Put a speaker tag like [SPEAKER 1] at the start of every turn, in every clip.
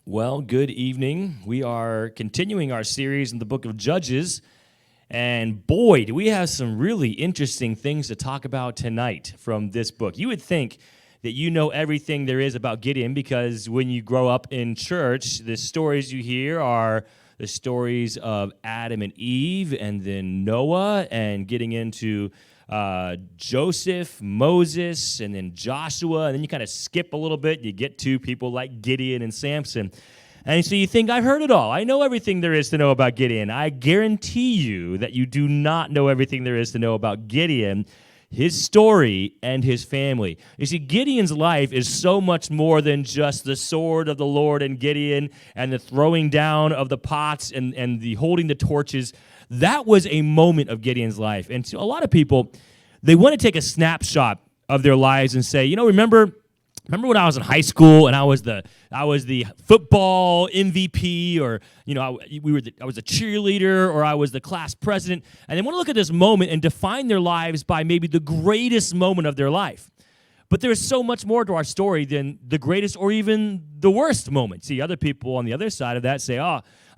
[SPEAKER 1] Well, good evening. We are continuing our series in the book of Judges, and boy, do we have some really interesting things to talk about tonight from this book. You would think that you know everything there is about Gideon because when you grow up in church, the stories you hear are the stories of Adam and Eve, and then Noah, and getting into Joseph, Moses, and then Joshua, and then you kind of skip a little bit, and you get to people like Gideon and Samson. And so you think, I've heard it all. I know everything there is to know about Gideon. I guarantee you that you do not know everything there is to know about Gideon, his story, and his family. You see, Gideon's life is so much more than just the sword of the Lord and Gideon and the throwing down of the pots and the holding the torches. That was a moment of Gideon's life. And to a lot of people, they want to take a snapshot of their lives and say, remember when I was in high school and I was the football MVP, or I was a cheerleader, or I was the class president, and they want to look at this moment and define their lives by maybe the greatest moment of their life. But there's so much more to our story than the greatest or even the worst moment. See, other people on the other side of that say,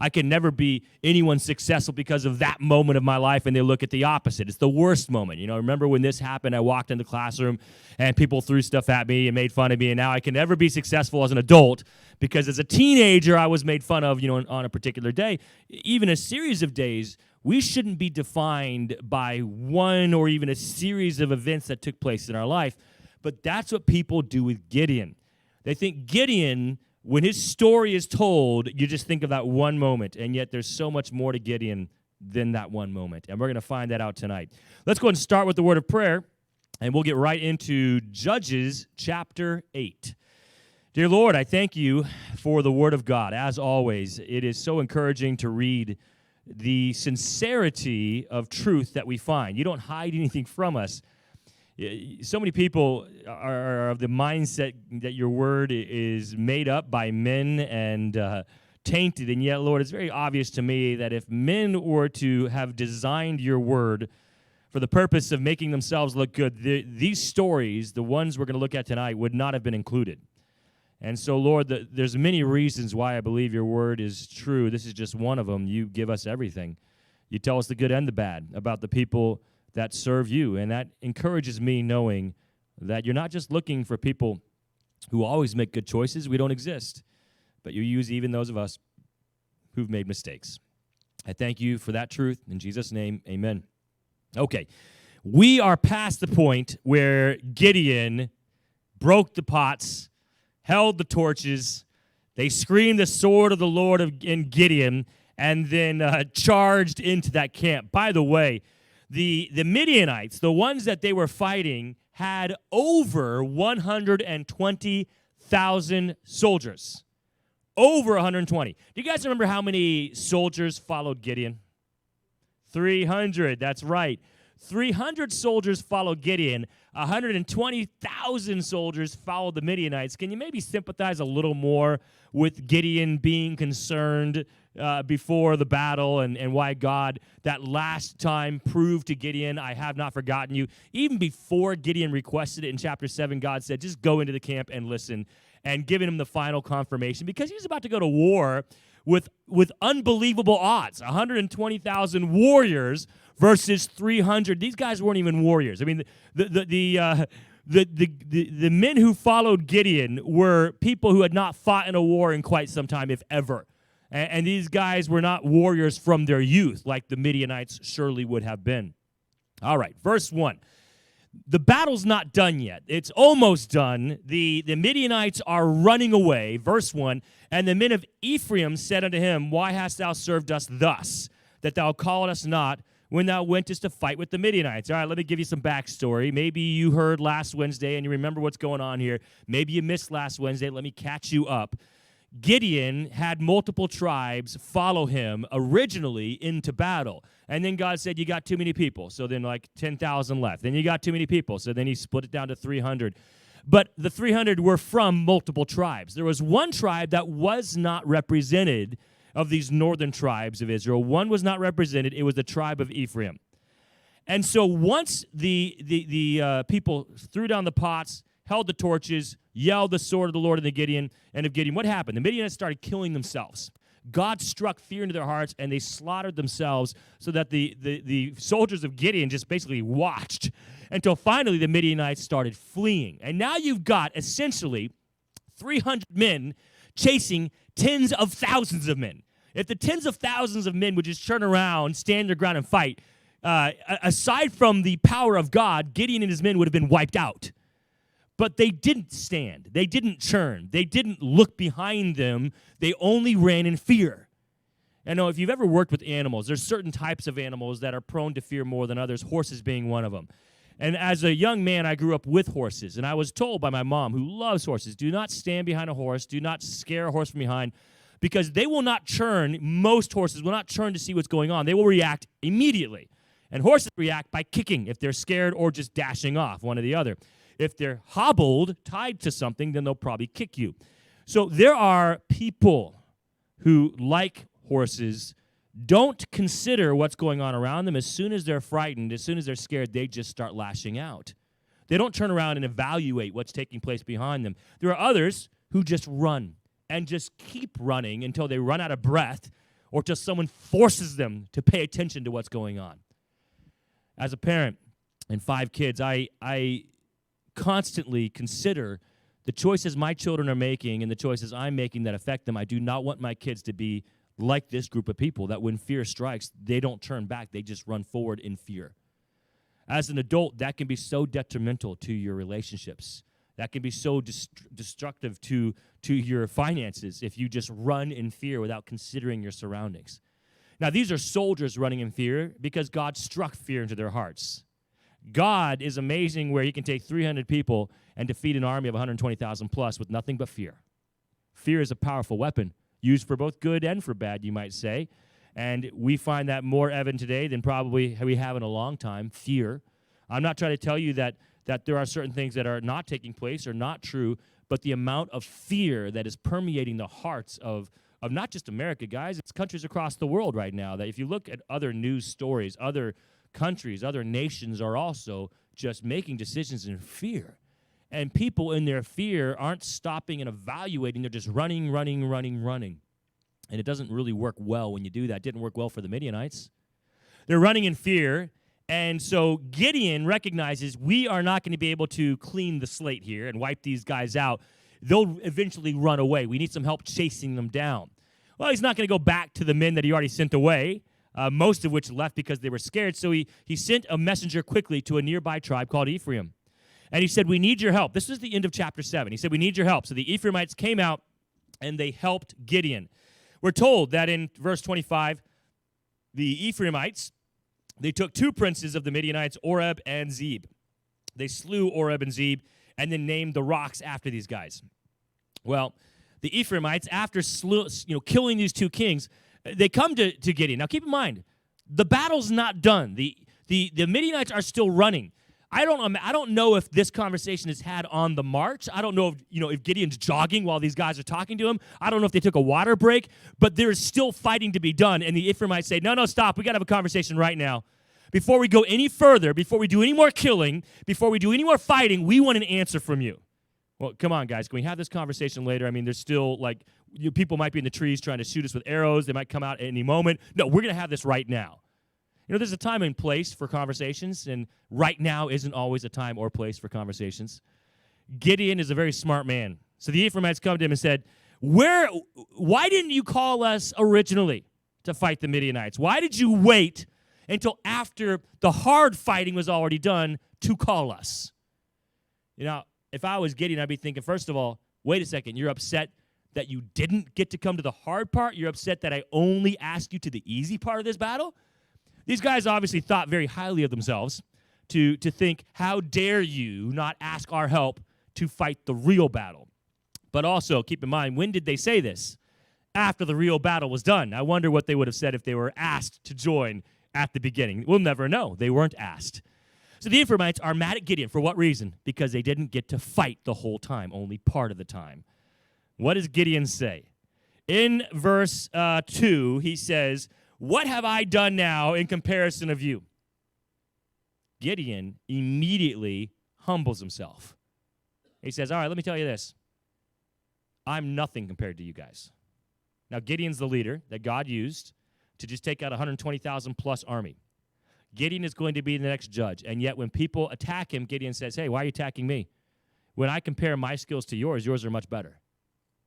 [SPEAKER 1] I can never be anyone successful because of that moment of my life, and they look at the opposite. It's the worst moment. Remember when this happened, I walked in the classroom, and people threw stuff at me and made fun of me, and now I can never be successful as an adult because as a teenager, I was made fun of, on a particular day. Even a series of days, we shouldn't be defined by one or even a series of events that took place in our life. But that's what people do with Gideon. They think Gideon, when his story is told, you just think of that one moment, and yet there's so much more to Gideon than that one moment, and we're going to find that out tonight. Let's go ahead and start with the word of prayer, and we'll get right into Judges chapter 8. Dear Lord, I thank you for the word of God. As always, it is so encouraging to read the sincerity of truth that we find. You don't hide anything from us. So many people are of the mindset that your word is made up by men and tainted, and yet, Lord, it's very obvious to me that if men were to have designed your word for the purpose of making themselves look good, these stories, the ones we're going to look at tonight, would not have been included. And so, Lord, there's many reasons why I believe your word is true. This is just one of them. You give us everything. You tell us the good and the bad about the people that serve you, and that encourages me knowing that you're not just looking for people who always make good choices. We don't exist, but you use even those of us who've made mistakes. I thank you for that truth. In Jesus' name, amen. Okay, we are past the point where Gideon broke the pots, held the torches, they screamed the sword of the Lord in Gideon, and then charged into that camp. By the way, the Midianites, the ones that they were fighting, had over 120,000 soldiers. Over 120. Do you guys remember how many soldiers followed Gideon? 300, that's right. 300 soldiers followed Gideon. 120,000 soldiers followed the Midianites. Can you maybe sympathize a little more with Gideon being concerned before the battle and why God that last time proved to Gideon, I have not forgotten you. Even before Gideon requested it in chapter 7, God said, just go into the camp and listen, and giving him the final confirmation because he was about to go to war with unbelievable odds. 120,000 warriors versus 300. These guys weren't even warriors. I mean, the men who followed Gideon were people who had not fought in a war in quite some time, if ever. And these guys were not warriors from their youth like the Midianites surely would have been. All right, verse 1. The battle's not done yet. It's almost done. The Midianites are running away. Verse 1, and the men of Ephraim said unto him, why hast thou served us thus, that thou callest us not when thou wentest to fight with the Midianites? All right, let me give you some backstory. Maybe you heard last Wednesday and you remember what's going on here. Maybe you missed last Wednesday. Let me catch you up. Gideon had multiple tribes follow him originally into battle. And then God said, you got too many people. So then 10,000 left. Then you got too many people. So then he split it down to 300. But the 300 were from multiple tribes. There was one tribe that was not represented of these northern tribes of Israel. One was not represented. It was the tribe of Ephraim. And so once the people threw down the pots, held the torches, yelled the sword of the Lord of Gideon. What happened? The Midianites started killing themselves. God struck fear into their hearts, and they slaughtered themselves so that the soldiers of Gideon just basically watched until finally the Midianites started fleeing. And now you've got essentially 300 men chasing tens of thousands of men. If the tens of thousands of men would just turn around, stand their ground, and fight, aside from the power of God, Gideon and his men would have been wiped out. But they didn't stand. They didn't churn. They didn't look behind them. They only ran in fear. I know if you've ever worked with animals, there's certain types of animals that are prone to fear more than others, horses being one of them. And as a young man, I grew up with horses, and I was told by my mom, who loves horses, do not stand behind a horse, do not scare a horse from behind, because they will not churn. Most horses will not churn to see what's going on. They will react immediately. And horses react by kicking if they're scared or just dashing off, one or the other. If they're hobbled, tied to something, then they'll probably kick you. So there are people who, like horses, don't consider what's going on around them. As soon as they're frightened, as soon as they're scared, they just start lashing out. They don't turn around and evaluate what's taking place behind them. There are others who just run and just keep running until they run out of breath or till someone forces them to pay attention to what's going on. As a parent and 5 kids, I constantly consider the choices my children are making and the choices I'm making that affect them. I do not want my kids to be like this group of people that when fear strikes, they don't turn back. They just run forward in fear. As an adult, that can be so detrimental to your relationships. That can be so destructive to your finances if you just run in fear without considering your surroundings. Now, these are soldiers running in fear because God struck fear into their hearts. God is amazing where he can take 300 people and defeat an army of 120,000 plus with nothing but fear. Fear is a powerful weapon, used for both good and for bad, you might say. And we find that more evident today than probably we have in a long time, fear. I'm not trying to tell you that there are certain things that are not taking place or not true, but the amount of fear that is permeating the hearts of not just America, guys, it's countries across the world right now, that if you look at other news stories, other countries, other nations are also just making decisions in fear. And people in their fear aren't stopping and evaluating. They're just running. And it doesn't really work well when you do that. It didn't work well for the Midianites. They're running in fear. And so Gideon recognizes we are not going to be able to clean the slate here and wipe these guys out. They'll eventually run away. We need some help chasing them down. Well, he's not going to go back to the men that he already sent away, most of which left because they were scared. So he sent a messenger quickly to a nearby tribe called Ephraim. And he said, we need your help. This is the end of chapter 7. He said, we need your help. So the Ephraimites came out, and they helped Gideon. We're told that in verse 25, the Ephraimites, they took 2 princes of the Midianites, Oreb and Zeb. They slew Oreb and Zeb and then named the rocks after these guys. Well, the Ephraimites, after killing these 2 kings, they come to Gideon. Now, keep in mind, the battle's not done. The Midianites are still running. I don't know if this conversation is had on the march. I don't know if Gideon's jogging while these guys are talking to him. I don't know if they took a water break, but there is still fighting to be done. And the Ephraimites say, no, stop. We got to have a conversation right now. Before we go any further, before we do any more killing, before we do any more fighting, we want an answer from you. Well, come on, guys. Can we have this conversation later? I mean, there's still, people might be in the trees trying to shoot us with arrows. They might come out at any moment. No, we're going to have this right now. There's a time and place for conversations, and right now isn't always a time or place for conversations. Gideon is a very smart man. So the Ephraimites come to him and said, why didn't you call us originally to fight the Midianites? Why did you wait until after the hard fighting was already done to call us? If I was Gideon, I'd be thinking, first of all, wait a second, you're upset that you didn't get to come to the hard part? You're upset that I only asked you to the easy part of this battle? These guys obviously thought very highly of themselves to think, how dare you not ask our help to fight the real battle? But also, keep in mind, when did they say this? After the real battle was done. I wonder what they would have said if they were asked to join at the beginning. We'll never know. They weren't asked. So the Ephraimites are mad at Gideon. For what reason? Because they didn't get to fight the whole time, only part of the time. What does Gideon say? In verse 2, he says, what have I done now in comparison of you? Gideon immediately humbles himself. He says, all right, let me tell you this. I'm nothing compared to you guys. Now, Gideon's the leader that God used to just take out 120,000 plus army. Gideon is going to be the next judge. And yet when people attack him, Gideon says, hey, why are you attacking me? When I compare my skills to yours are much better.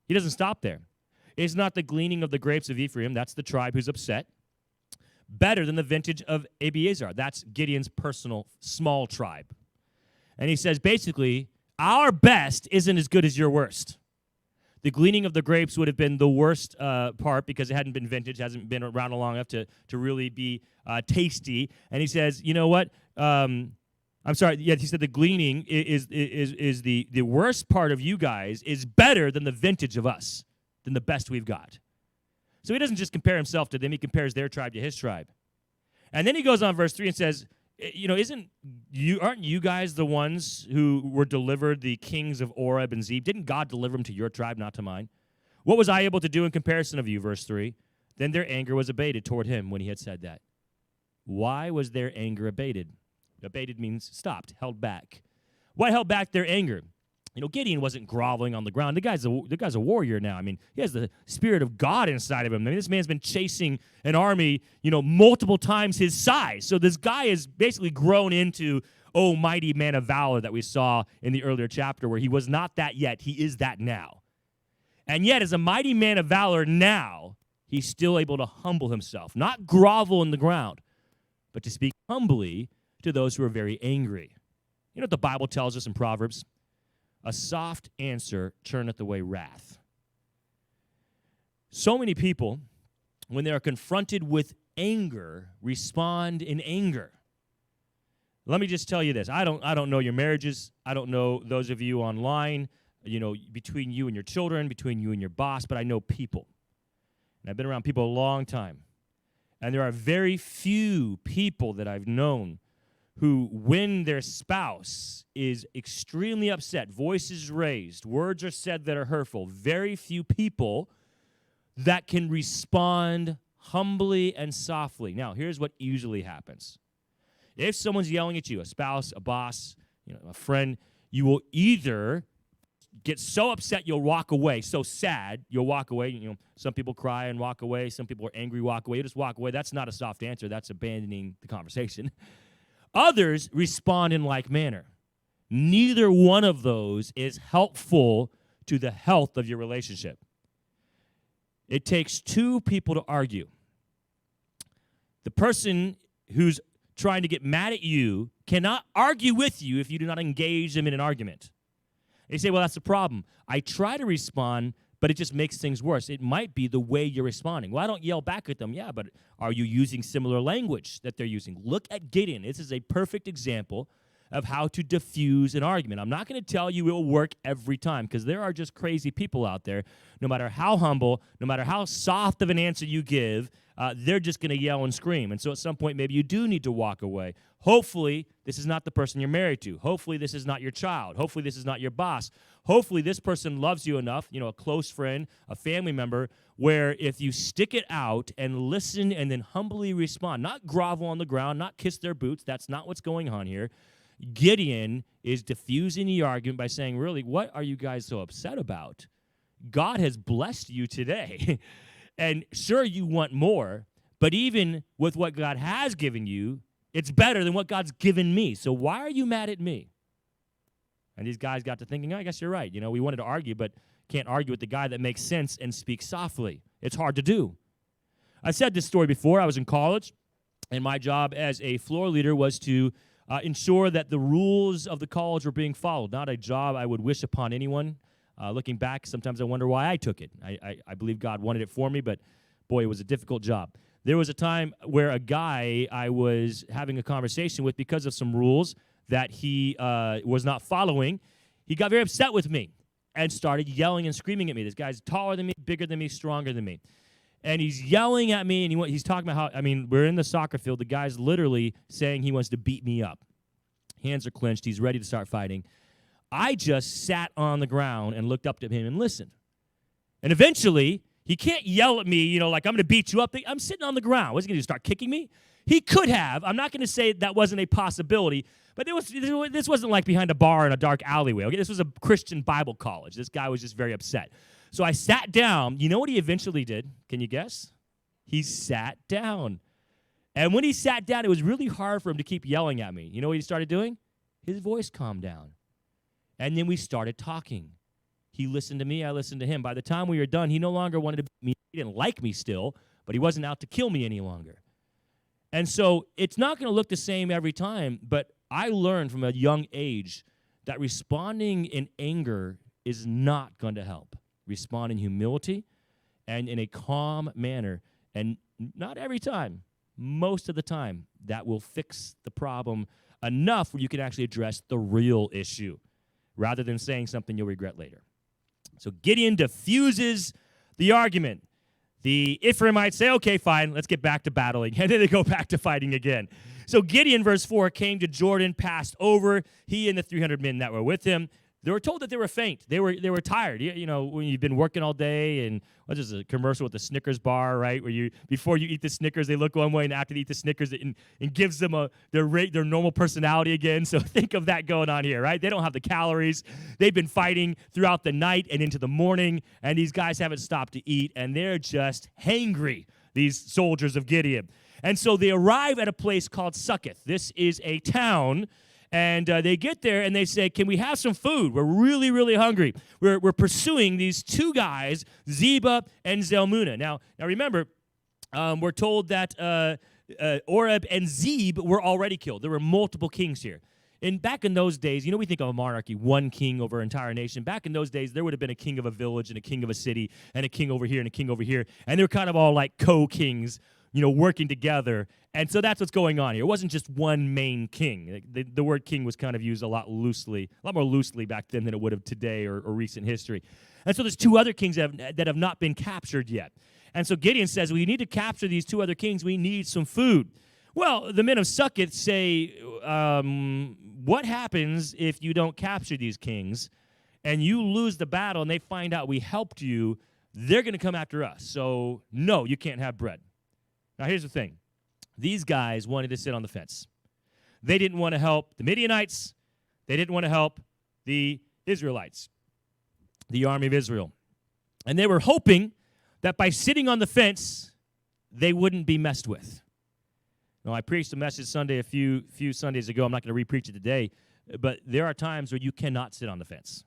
[SPEAKER 1] He doesn't stop there. It's not the gleaning of the grapes of Ephraim. That's the tribe who's upset. Better than the vintage of Abiezer. That's Gideon's personal small tribe. And he says, basically, our best isn't as good as your worst. The gleaning of the grapes would have been the worst part because it hadn't been vintage, hasn't been around long enough to really be tasty. And he says, you know what? I'm sorry. Yeah, he said the gleaning is the worst part of you guys is better than the vintage of us, than the best we've got. So he doesn't just compare himself to them. He compares their tribe to his tribe. And then he goes on verse 3 and says, you know, aren't you guys the ones who were delivered the kings of Oreb and Zeb? Didn't God deliver them to your tribe, not to mine? What was I able to do in comparison of you? Verse 3. Then their anger was abated toward him when he had said that. Why was their anger abated? Abated means stopped, held back. What held back their anger? You know, Gideon wasn't groveling on the ground. The guy's a warrior now. I mean, he has the Spirit of God inside of him. I mean, this man's been chasing an army, you know, multiple times his size. So this guy is basically grown into, oh, mighty man of valor that we saw in the earlier chapter where he was not that yet. He is that now. And yet, as a mighty man of valor now, he's still able to humble himself, not grovel in the ground, but to speak humbly to those who are very angry. You know what the Bible tells us in Proverbs? A soft answer turneth away wrath. So many people, when they are confronted with anger, respond in anger. Let me just tell you this. I don't know your marriages. I don't know those of you online, you know, between you and your children, between you and your boss, but I know people. And I've been around people a long time. And there are very few people that I've known who, when their spouse is extremely upset, voices raised, words are said that are hurtful, very few people that can respond humbly and softly. Now, here's what usually happens. If someone's yelling at you, a spouse, a boss, you know, a friend, you will either get so upset you'll walk away, so sad you'll walk away. You know, some people cry and walk away. Some people are angry, walk away. You just walk away. That's not a soft answer. That's abandoning the conversation. Others respond in like manner. Neither one of those is helpful to the health of your relationship. It takes two people to argue. The person who's trying to get mad at you cannot argue with you if you do not engage them in an argument. They say, well, that's the problem. I try to respond, but it just makes things worse. It might be the way you're responding. Well, I don't yell back at them. Yeah, but are you using similar language that they're using? Look at Gideon. This is a perfect example of how to diffuse an argument. I'm not going to tell you it will work every time because there are just crazy people out there. No matter how humble, no matter how soft of an answer you give, they're just going to yell and scream. And so at some point, maybe you do need to walk away. Hopefully, this is not the person you're married to. Hopefully, this is not your child. Hopefully, this is not your boss. Hopefully, this person loves you enough, you know, a close friend, a family member, where if you stick it out and listen and then humbly respond, not grovel on the ground, not kiss their boots, that's not what's going on here. Gideon is diffusing the argument by saying, really, what are you guys so upset about? God has blessed you today. And sure, you want more, but even with what God has given you, it's better than what God's given me. So why are you mad at me? And these guys got to thinking, I guess you're right. You know, we wanted to argue, but can't argue with the guy that makes sense and speaks softly. It's hard to do. I said this story before. I was in college, and my job as a floor leader was to ensure that the rules of the college were being followed. Not a job I would wish upon anyone. Looking back, sometimes I wonder why I took it. I believe God wanted it for me, but boy, it was a difficult job. There was a time where a guy I was having a conversation with, because of some rules that he was not following, he got very upset with me and started yelling and screaming at me. This guy's taller than me, bigger than me, stronger than me. And he's yelling at me, and he's talking about how, we're in the soccer field. The guy's literally saying he wants to beat me up. Hands are clenched. He's ready to start fighting. I just sat on the ground and looked up to him and listened. And eventually, he can't yell at me, like, I'm going to beat you up. I'm sitting on the ground. What's he going to do, start kicking me? He could have. I'm not going to say that wasn't a possibility, but this wasn't like behind a bar in a dark alleyway. Okay? This was a Christian Bible college. This guy was just very upset. So I sat down. You know what he eventually did? Can you guess? He sat down. And when he sat down, it was really hard for him to keep yelling at me. You know what he started doing? His voice calmed down. And then we started talking. He listened to me, I listened to him. By the time we were done, he no longer wanted to beat me. He didn't like me still, but he wasn't out to kill me any longer. And so it's not going to look the same every time, but I learned from a young age that responding in anger is not going to help. Respond in humility and in a calm manner. And not every time, most of the time, that will fix the problem enough where you can actually address the real issue rather than saying something you'll regret later. So Gideon diffuses the argument. The Ephraimites say, okay, fine, let's get back to battling. And then they go back to fighting again. So Gideon, verse 4, came to Jordan, passed over, he and the 300 men that were with him. They were told that they were faint. They were tired. You know, when you've been working all day, and what's this, a commercial with the Snickers bar, right? Where you, before you eat the Snickers, they look one way, and after they eat the Snickers, it gives them their normal personality again. So think of that going on here, right? They don't have the calories. They've been fighting throughout the night and into the morning, and these guys haven't stopped to eat, and they're just hangry, these soldiers of Gideon. And so they arrive at a place called Succoth. This is a town. And they get there, and they say, can we have some food? We're really, really hungry. We're pursuing these two guys, Zeba and Zalmunna. Now remember, we're told that Oreb and Zeb were already killed. There were multiple kings here. And back in those days, you know, we think of a monarchy, one king over an entire nation. Back in those days, there would have been a king of a village and a king of a city and a king over here and a king over here. And they were kind of all like co-kings, you know, working together. And so that's what's going on here. It wasn't just one main king. The word king was kind of used a lot more loosely back then than it would have today or recent history. And so there's two other kings that have not been captured yet. And so Gideon says, we need to capture these two other kings. We need some food. Well, the men of Succoth say, what happens if you don't capture these kings and you lose the battle and they find out we helped you? They're going to come after us. So, no, you can't have bread. Now, here's the thing. These guys wanted to sit on the fence. They didn't want to help the Midianites. They didn't want to help the Israelites, the army of Israel. And they were hoping that by sitting on the fence, they wouldn't be messed with. Now, I preached a message Sunday a few Sundays ago. I'm not going to re-preach it today, but there are times where you cannot sit on the fence.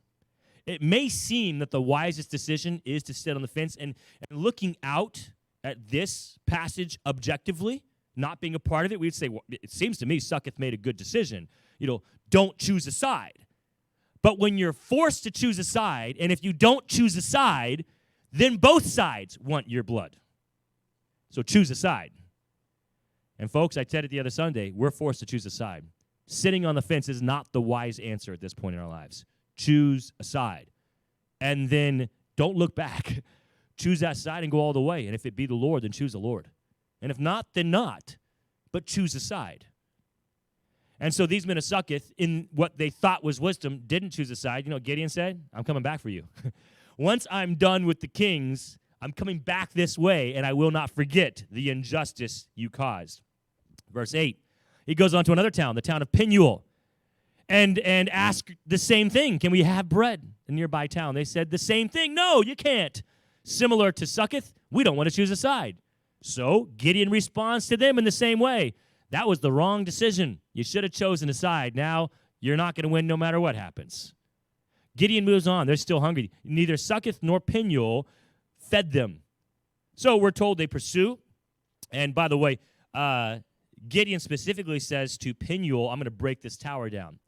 [SPEAKER 1] It may seem that the wisest decision is to sit on the fence, and looking out at this passage objectively, not being a part of it, we'd say, well, it seems to me Succoth made a good decision. You know, don't choose a side. But when you're forced to choose a side, and if you don't choose a side, then both sides want your blood. So choose a side. And folks, I said it the other Sunday, we're forced to choose a side. Sitting on the fence is not the wise answer at this point in our lives. Choose a side. And then don't look back. Choose that side and go all the way. And if it be the Lord, then choose the Lord. And if not, then not. But choose a side. And so these men of Succoth, in what they thought was wisdom, didn't choose a side. You know what Gideon said? I'm coming back for you. Once I'm done with the kings, I'm coming back this way, and I will not forget the injustice you caused. Verse 8, he goes on to another town, the town of Penuel, and ask the same thing. Can we have bread? A nearby town. They said the same thing. No, you can't. Similar to Succoth, we don't want to choose a side. So Gideon responds to them in the same way. That was the wrong decision. You should have chosen a side. Now you're not going to win no matter what happens. Gideon moves on. They're still hungry. Neither Succoth nor Penuel fed them. So we're told they pursue. And by the way, Gideon specifically says to Penuel, I'm going to break this tower down.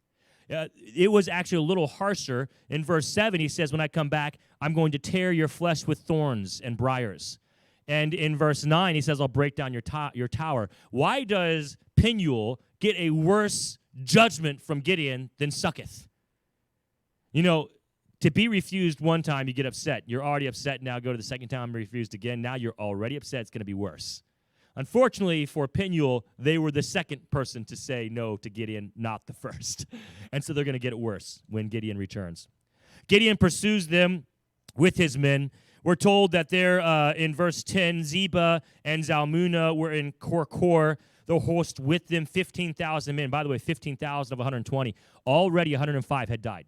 [SPEAKER 1] It was actually a little harsher. In verse 7, he says, when I come back, I'm going to tear your flesh with thorns and briars. And in verse 9, he says, I'll break down your tower. Why does Penuel get a worse judgment from Gideon than Succoth? You know, to be refused one time, you get upset. You're already upset now. Go to the second time, refused again. Now you're already upset. It's going to be worse. Unfortunately for Penuel, they were the second person to say no to Gideon, not the first. And so they're going to get it worse when Gideon returns. Gideon pursues them with his men. We're told that they're in verse 10, Zeba and Zalmunna were in Kor. the host with them 15,000 men. By the way, 15,000 of 120. Already 105 had died.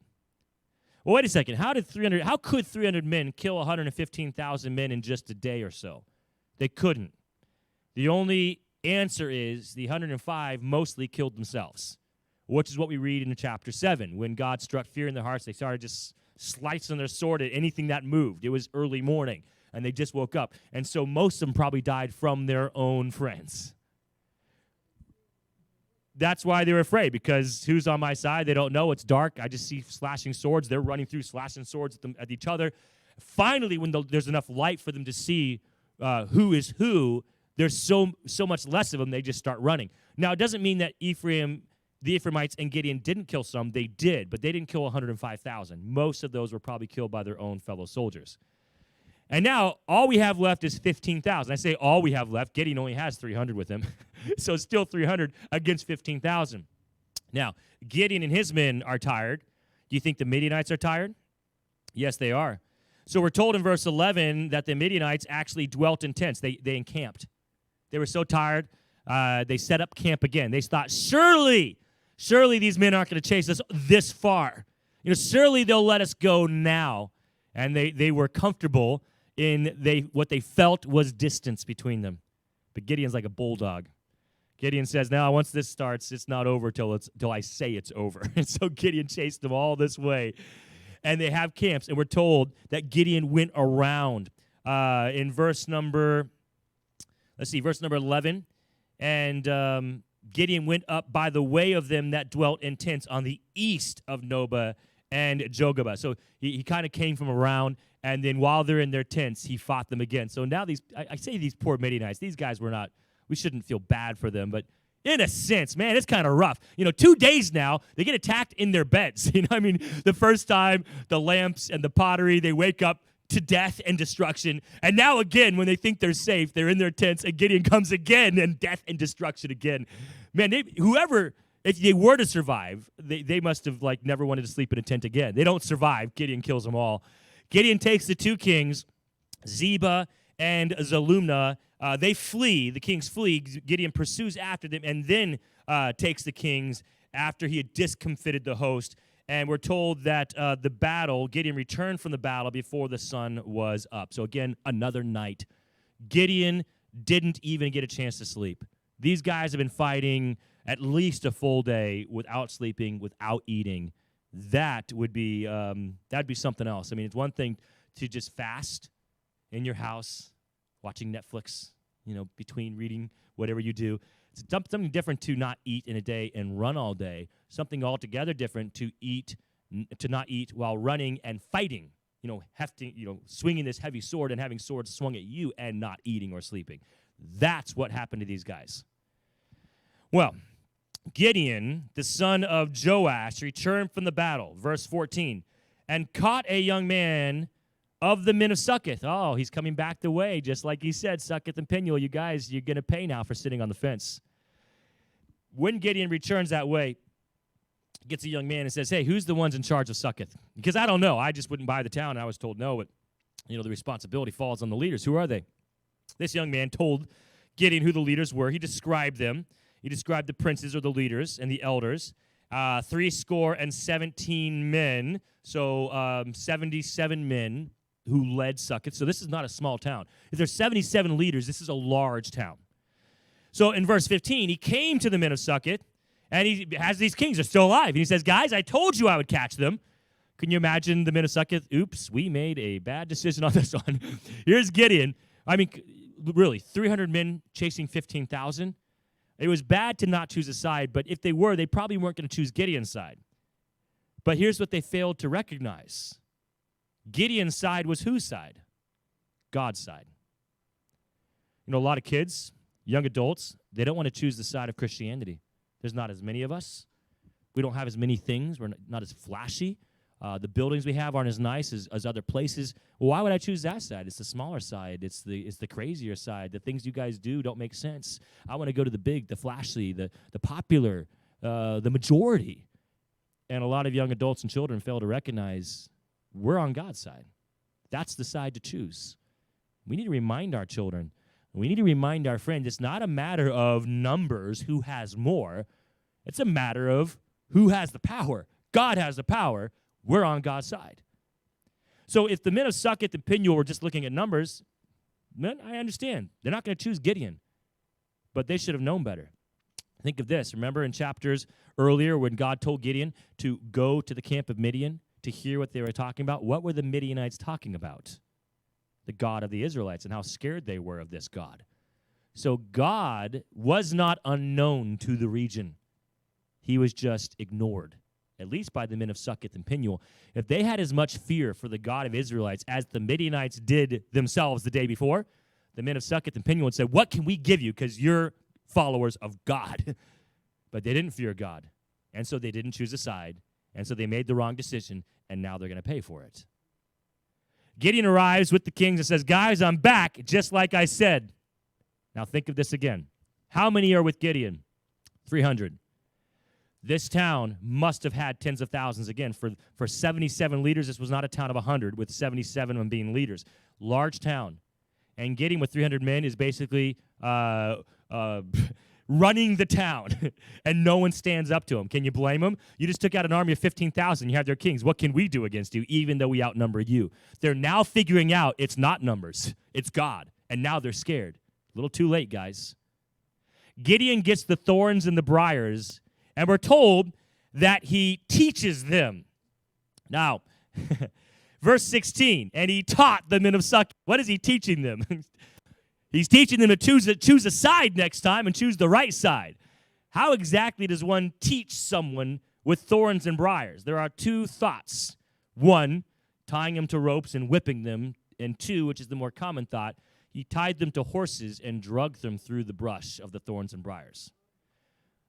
[SPEAKER 1] Well, wait a second. How could 300 men kill 115,000 men in just a day or so? They couldn't. The only answer is the 105 mostly killed themselves, which is what we read in chapter 7. When God struck fear in their hearts, they started just slicing their sword at anything that moved. It was early morning, and they just woke up. And so most of them probably died from their own friends. That's why they were afraid, because who's on my side? They don't know. It's dark. I just see slashing swords. They're running through, slashing swords at each other. Finally, when there's enough light for them to see who is who, there's so much less of them, they just start running. Now, it doesn't mean that the Ephraimites and Gideon didn't kill some. They did, but they didn't kill 105,000. Most of those were probably killed by their own fellow soldiers. And now, all we have left is 15,000. I say all we have left. Gideon only has 300 with him. So it's still 300 against 15,000. Now, Gideon and his men are tired. Do you think the Midianites are tired? Yes, they are. So we're told in verse 11 that the Midianites actually dwelt in tents. They encamped. They were so tired, they set up camp again. They thought, surely these men aren't going to chase us this far. Surely they'll let us go now. And they were comfortable in what they felt was distance between them. But Gideon's like a bulldog. Gideon says, now once this starts, it's not over till I say it's over. And so Gideon chased them all this way. And they have camps. And we're told that Gideon went around in verse number 11. And Gideon went up by the way of them that dwelt in tents on the east of Nobah and Jogabah. So he kind of came from around, and then while they're in their tents, he fought them again. So now I say these poor Midianites, these guys we shouldn't feel bad for them, but in a sense, man, it's kind of rough. 2 days now, they get attacked in their beds. The first time, the lamps and the pottery, they wake up to death and destruction. And now again, when they think they're safe, they're in their tents, and Gideon comes again, and death and destruction again. Man, if they were to survive, they must have never wanted to sleep in a tent again. They don't survive. Gideon kills them all. Gideon takes the two kings, Zebah and Zalmunna. They flee. The kings flee. Gideon pursues after them and then takes the kings after he had discomfited the host. And we're told that Gideon returned from the battle before the sun was up. So again, another night. Gideon didn't even get a chance to sleep. These guys have been fighting at least a full day without sleeping, without eating. That'd be something else. I mean, it's one thing to just fast in your house, watching Netflix, between reading, whatever you do. It's something different to not eat in a day and run all day. Something altogether different to not eat while running and fighting. Swinging this heavy sword and having swords swung at you and not eating or sleeping. That's what happened to these guys. Well, Gideon, the son of Joash, returned from the battle, verse 14, and caught a young man of the men of Succoth. Oh, he's coming back the way, just like he said, Succoth and Penuel, you guys, you're going to pay now for sitting on the fence. When Gideon returns that way, gets a young man and says, hey, who's the ones in charge of Succoth? Because I don't know. I just wouldn't buy the town. I was told no, but, the responsibility falls on the leaders. Who are they? This young man told Gideon who the leaders were. He described them. He described the princes or the leaders and the elders. 17 men, so 77 men who led Succoth. So this is not a small town. If there's 77 leaders, this is a large town. So in verse 15, he came to the men of Succoth, and he has these kings. They're still alive. And he says, guys, I told you I would catch them. Can you imagine the men of Succoth? Oops, we made a bad decision on this one. Here's Gideon. I mean, really, 300 men chasing 15,000. It was bad to not choose a side, but if they were, they probably weren't going to choose Gideon's side. But here's what they failed to recognize. Gideon's side was whose side? God's side. A lot of kids, young adults, they don't want to choose the side of Christianity. There's not as many of us. We don't have as many things. We're not as flashy. The buildings we have aren't as nice as other places. Well, why would I choose that side? It's the smaller side. It's the crazier side. The things you guys do don't make sense. I want to go to the big, the flashy, the popular, the majority. And a lot of young adults and children fail to recognize we're on God's side. That's the side to choose. We need to remind our children We need to remind our friends it's not a matter of numbers, who has more. It's a matter of who has the power. God has the power. We're on God's side. So if the men of Succoth and Penuel were just looking at numbers, then I understand. They're not going to choose Gideon. But they should have known better. Think of this. Remember in chapters earlier when God told Gideon to go to the camp of Midian to hear what they were talking about? What were the Midianites talking about? The God of the Israelites and how scared they were of this God. So God was not unknown to the region. He was just ignored, at least by the men of Succoth and Penuel. If they had as much fear for the God of Israelites as the Midianites did themselves the day before, the men of Succoth and Penuel would say, what can we give you? Because you're followers of God. But they didn't fear God. And so they didn't choose a side. And so they made the wrong decision, and now they're going to pay for it. Gideon arrives with the kings and says, guys, I'm back, just like I said. Now think of this again. How many are with Gideon? 300. This town must have had tens of thousands. Again, for 77 leaders, this was not a town of 100, with 77 of them being leaders. Large town. And Gideon with 300 men is basically running the town, and no one stands up to him. Can you blame him? You just took out an army of 15,000. You have their kings. What can we do against you, even though we outnumber you? They're now figuring out it's not numbers. It's God. And now they're scared. A little too late, guys. Gideon gets the thorns and the briars, and we're told that he teaches them. Now, verse 16, and he taught the men of Succoth. What is he teaching them? He's teaching them to choose a side next time and choose the right side. How exactly does one teach someone with thorns and briars? There are two thoughts. One, tying them to ropes and whipping them. And two, which is the more common thought, he tied them to horses and dragged them through the brush of the thorns and briars.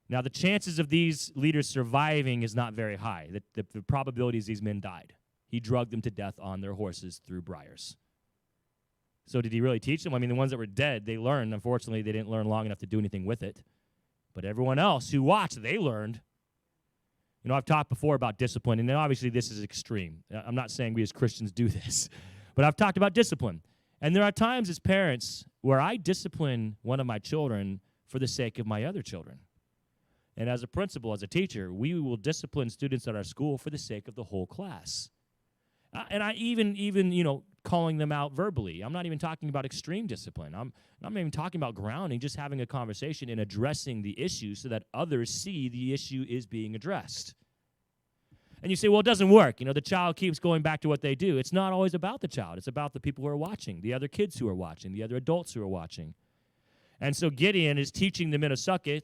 [SPEAKER 1] Now, the chances of these leaders surviving is not very high. The probability is these men died. He dragged them to death on their horses through briars. So did he really teach them? I mean, the ones that were dead, they learned. Unfortunately, they didn't learn long enough to do anything with it. But everyone else who watched, they learned. You know, I've talked before about discipline, and obviously this is extreme. I'm not saying we as Christians do this, but I've talked about discipline. And there are times as parents where I discipline one of my children for the sake of my other children. And as a principal, as a teacher, we will discipline students at our school for the sake of the whole class. And I even calling them out verbally. I'm not even talking about extreme discipline. I'm not even talking about grounding, just having a conversation and addressing the issue so that others see the issue is being addressed. And you say, well, it doesn't work. You know, the child keeps going back to what they do. It's not always about the child. It's about the people who are watching, the other kids who are watching, the other adults who are watching. And so Gideon is teaching the men of Succoth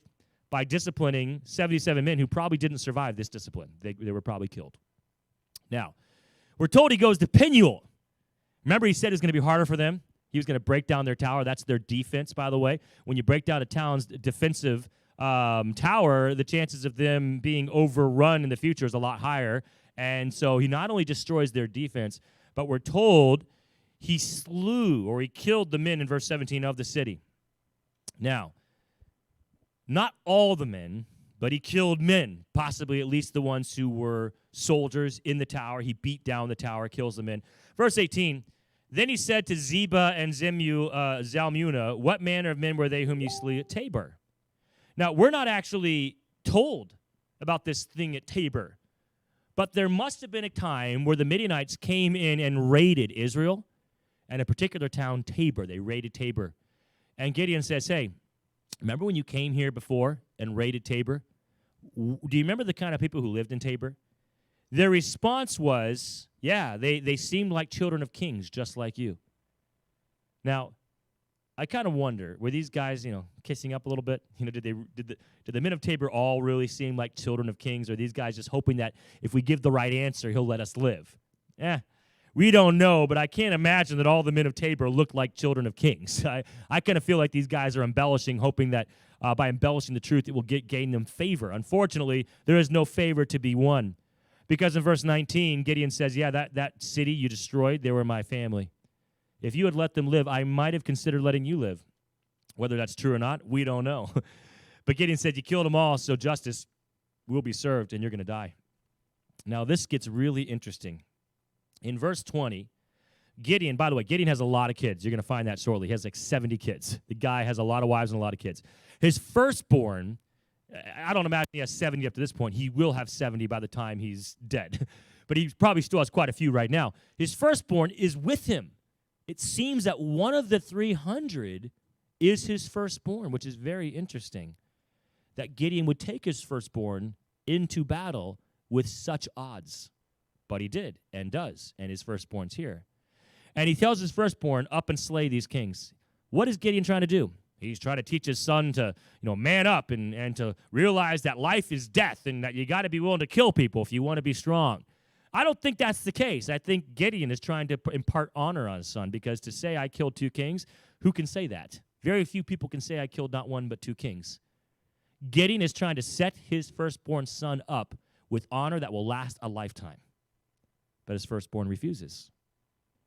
[SPEAKER 1] by disciplining 77 men who probably didn't survive this discipline. They were probably killed. Now, we're told he goes to Penuel. Remember, he said it's going to be harder for them. He was going to break down their tower. That's their defense, by the way. When you break down a town's defensive tower, the chances of them being overrun in the future is a lot higher. And so he not only destroys their defense, but we're told he slew or he killed the men in verse 17 of the city. Now, not all the men, but he killed men, possibly at least the ones who were soldiers in the tower. He beat down the tower, kills the men. Verse 18, then he said to Zeba and Zalmunna, what manner of men were they whom you slew at Tabor? Now, we're not actually told about this thing at Tabor, but there must have been a time where the Midianites came in and raided Israel, and a particular town, Tabor. They raided Tabor. And Gideon says, hey, remember when you came here before and raided Tabor? Do you remember the kind of people who lived in Tabor? Their response was, yeah, they seemed like children of kings, just like you. Now, I kind of wonder, were these guys, kissing up a little bit? Did the men of Tabor all really seem like children of kings, or are these guys just hoping that if we give the right answer, he'll let us live? We don't know, but I can't imagine that all the men of Tabor looked like children of kings. I kind of feel like these guys are embellishing, hoping that by embellishing the truth, it will gain them favor. Unfortunately, there is no favor to be won. Because in verse 19, Gideon says, yeah, that city you destroyed, they were my family. If you had let them live, I might have considered letting you live. Whether that's true or not, we don't know. But Gideon said, you killed them all, so justice will be served, and you're going to die. Now, this gets really interesting. In verse 20, Gideon, by the way, Gideon has a lot of kids. You're going to find that shortly. He has like 70 kids. The guy has a lot of wives and a lot of kids. His firstborn, I don't imagine he has 70 up to this point. He will have 70 by the time he's dead. But he probably still has quite a few right now. His firstborn is with him. It seems that one of the 300 is his firstborn, which is very interesting, that Gideon would take his firstborn into battle with such odds. But he did and does, and his firstborn's here. And he tells his firstborn, up and slay these kings. What is Gideon trying to do? He's trying to teach his son to, man up and to realize that life is death and that you got to be willing to kill people if you want to be strong. I don't think that's the case. I think Gideon is trying to impart honor on his son, because to say I killed 2 kings, who can say that? Very few people can say I killed not 1 but 2 kings. Gideon is trying to set his firstborn son up with honor that will last a lifetime. But his firstborn refuses.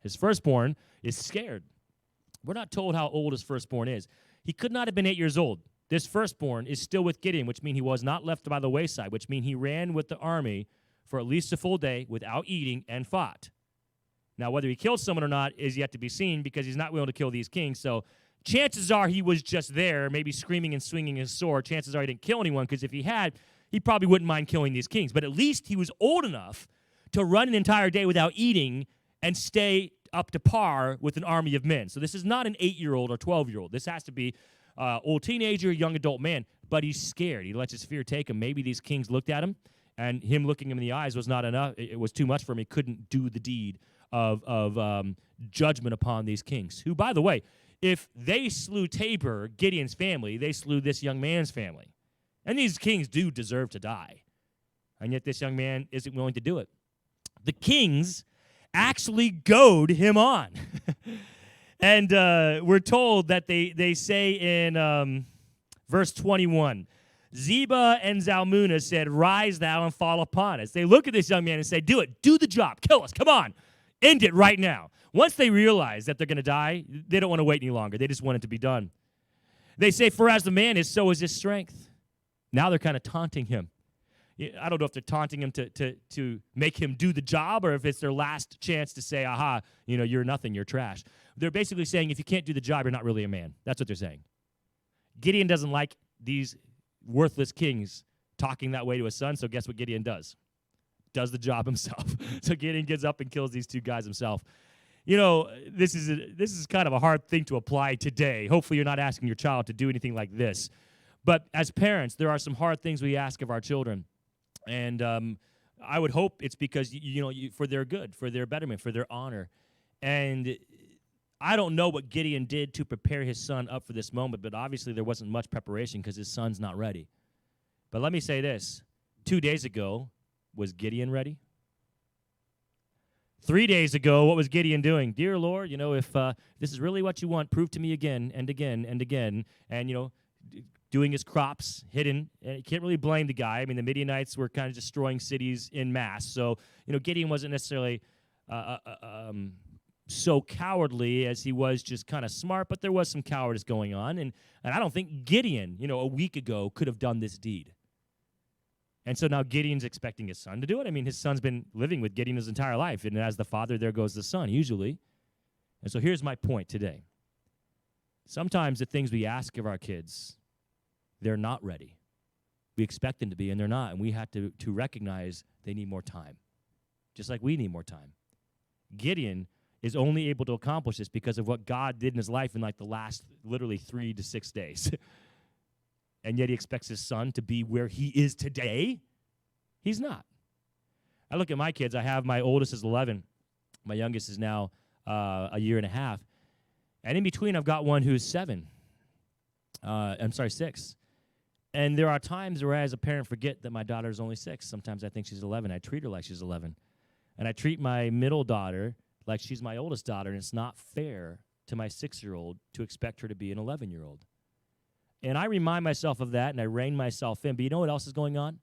[SPEAKER 1] His firstborn is scared. We're not told how old his firstborn is. He could not have been 8 years old. This firstborn is still with Gideon, which means he was not left by the wayside, which means he ran with the army for at least a full day without eating and fought. Now, whether he killed someone or not is yet to be seen, because he's not willing to kill these kings. So chances are he was just there, maybe screaming and swinging his sword. Chances are he didn't kill anyone, because if he had, he probably wouldn't mind killing these kings. But at least he was old enough to run an entire day without eating and stay up to par with an army of men. So this is not an 8-year-old or 12-year-old. This has to be old teenager, young adult man. But he's scared. He lets his fear take him. Maybe these kings looked at him, and him looking him in the eyes was not enough. It was too much for him. He couldn't do the deed of judgment upon these kings, who, by the way, if they slew Tabor, Gideon's family, they slew this young man's family. And these kings do deserve to die. And yet this young man isn't willing to do it. The kings actually goad him on. And we're told that they say in verse 21, Zebah and Zalmunna said, "Rise thou and fall upon us." They look at this young man and say, "Do it. Do the job. Kill us. Come on. End it right now." Once they realize that they're going to die, they don't want to wait any longer. They just want it to be done. They say, "For as the man is, so is his strength." Now they're kind of taunting him. I don't know if they're taunting him to make him do the job, or if it's their last chance to say, "Aha, you're nothing, you're trash." They're basically saying, if you can't do the job, you're not really a man. That's what they're saying. Gideon doesn't like these worthless kings talking that way to his son, so guess what Gideon does? Does the job himself. So Gideon gets up and kills these 2 guys himself. This is kind of a hard thing to apply today. Hopefully you're not asking your child to do anything like this. But as parents, there are some hard things we ask of our children. And I would hope it's because, for their good, for their betterment, for their honor. And I don't know what Gideon did to prepare his son up for this moment, but obviously there wasn't much preparation because his son's not ready. But let me say this. 2 days ago, was Gideon ready? 3 days ago, what was Gideon doing? "Dear Lord, if this is really what you want, prove to me again and again and again." And, doing his crops hidden. And you can't really blame the guy. I mean, the Midianites were kind of destroying cities in mass. So, Gideon wasn't necessarily so cowardly as he was just kind of smart, but there was some cowardice going on. And I don't think Gideon, a week ago, could have done this deed. And so now Gideon's expecting his son to do it. I mean, his son's been living with Gideon his entire life. And as the father, there goes the son, usually. And so here's my point today. Sometimes the things we ask of our kids, they're not ready. We expect them to be, and they're not. And we have to recognize they need more time, just like we need more time. Gideon is only able to accomplish this because of what God did in his life in like the last literally 3 to 6 days. And yet he expects his son to be where he is today? He's not. I look at my kids. I have my oldest is 11. My youngest is now a year and a half. And in between, I've got one who's 6. And there are times where I, as a parent, forget that my daughter is only 6. Sometimes I think she's 11. I treat her like she's 11. And I treat my middle daughter like she's my oldest daughter, and it's not fair to my 6-year-old to expect her to be an 11-year-old. And I remind myself of that, and I rein myself in. But you know what else is going on?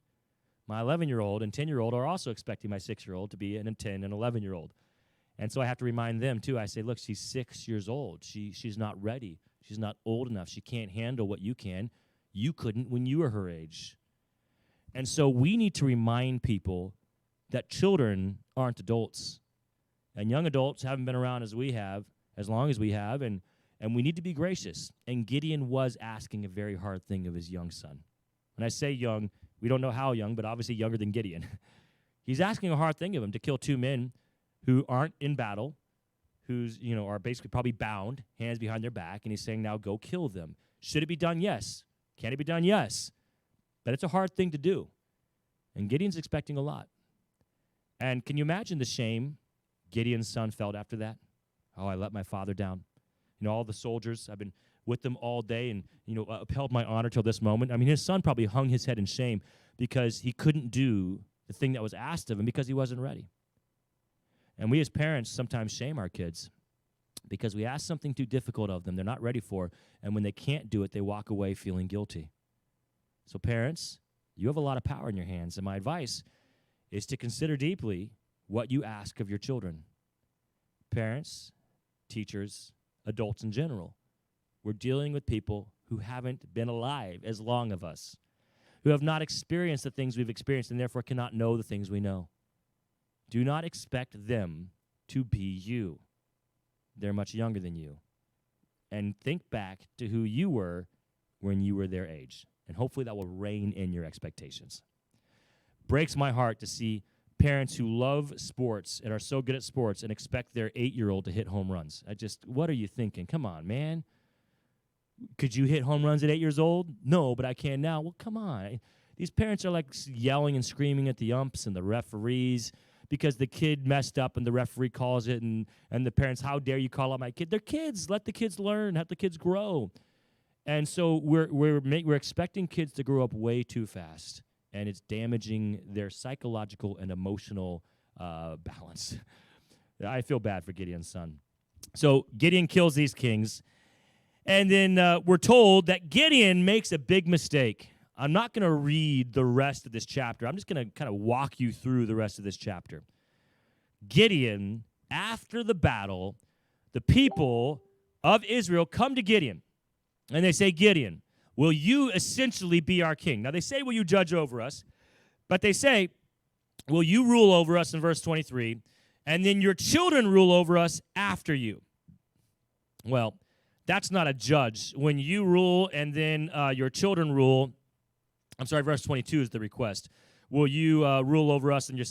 [SPEAKER 1] My 11-year-old and 10-year-old are also expecting my 6-year-old to be a 10 and 11-year-old. And so I have to remind them, too. I say, look, she's 6 years old. She's not ready. She's not old enough. She can't handle what you can. You couldn't when you were her age. And so we need to remind people that children aren't adults. And young adults haven't been around as long as we have, and we need to be gracious. And Gideon was asking a very hard thing of his young son. When I say young, we don't know how young, but obviously younger than Gideon. He's asking a hard thing of him to kill two men who aren't in battle, who's, are basically probably bound, hands behind their back, and he's saying, now go kill them. Should it be done? Yes. Can it be done? Yes. But it's a hard thing to do. And Gideon's expecting a lot. And can you imagine the shame Gideon's son felt after that? Oh, I let my father down. All the soldiers, I've been with them all day and, upheld my honor till this moment. I mean, his son probably hung his head in shame because he couldn't do the thing that was asked of him because he wasn't ready. And we as parents sometimes shame our kids because we ask something too difficult of them they're not ready for, and when they can't do it, they walk away feeling guilty. So parents, you have a lot of power in your hands, and my advice is to consider deeply what you ask of your children. Parents, teachers, adults in general, we're dealing with people who haven't been alive as long as us, who have not experienced the things we've experienced and therefore cannot know the things we know. Do not expect them to be you. They're much younger than you. And think back to who you were when you were their age. And hopefully that will rein in your expectations. Breaks my heart to see parents who love sports and are so good at sports and expect their 8-year-old to hit home runs. What are you thinking? Come on, man. Could you hit home runs at 8 years old? No, but I can now. Well, come on. These parents are like yelling and screaming at the umps and the referees because the kid messed up and the referee calls it, and the parents, how dare you call out my kid? They're kids. Let the kids learn. Let the kids grow. And so we're expecting kids to grow up way too fast, and it's damaging their psychological and emotional balance. I feel bad for Gideon's son. So Gideon kills these kings, and then we're told that Gideon makes a big mistake. I'm not going to read the rest of this chapter. I'm just going to kind of walk you through the rest of this chapter. Gideon, after the battle, the people of Israel come to Gideon, and they say, Gideon, will you essentially be our king? Now, they say, will you judge over us? But they say, will you rule over us in verse 23, and then your children rule over us after you? Well, that's not a judge. When you rule and then your children rule, verse 22 is the request. Will you rule over us and your